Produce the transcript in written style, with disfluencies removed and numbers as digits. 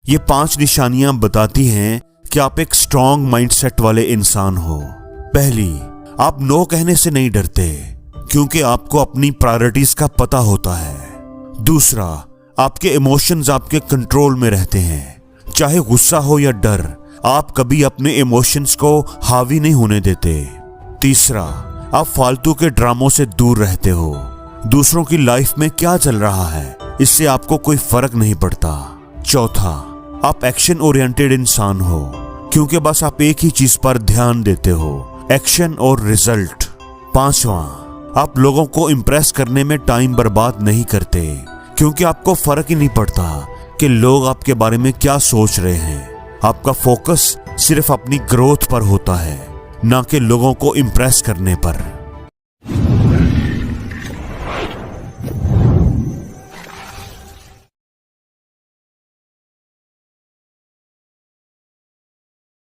ये 5 निशानियां बताती हैं कि आप एक स्ट्रॉन्ग माइंडसेट वाले इंसान हो। पहली, आप नो कहने से नहीं डरते क्योंकि आपको अपनी प्रायोरिटीज का पता होता है। दूसरा, आपके इमोशंस आपके कंट्रोल में रहते हैं। चाहे गुस्सा हो या डर, आप कभी अपने इमोशंस को हावी नहीं होने देते। तीसरा, आप फालतू के ड्रामों से दूर रहते हो। दूसरों की लाइफ में क्या चल रहा है इससे आपको कोई फर्क नहीं पड़ता। चौथा, आप एक्शन ओरिएंटेड इंसान हो क्योंकि बस आप एक ही चीज पर ध्यान देते हो, एक्शन और रिजल्ट। पांचवा, आप लोगों को इम्प्रेस करने में टाइम बर्बाद नहीं करते क्योंकि आपको फर्क ही नहीं पड़ता कि लोग आपके बारे में क्या सोच रहे हैं। आपका फोकस सिर्फ अपनी ग्रोथ पर होता है, ना कि लोगों को इम्प्रेस करने पर।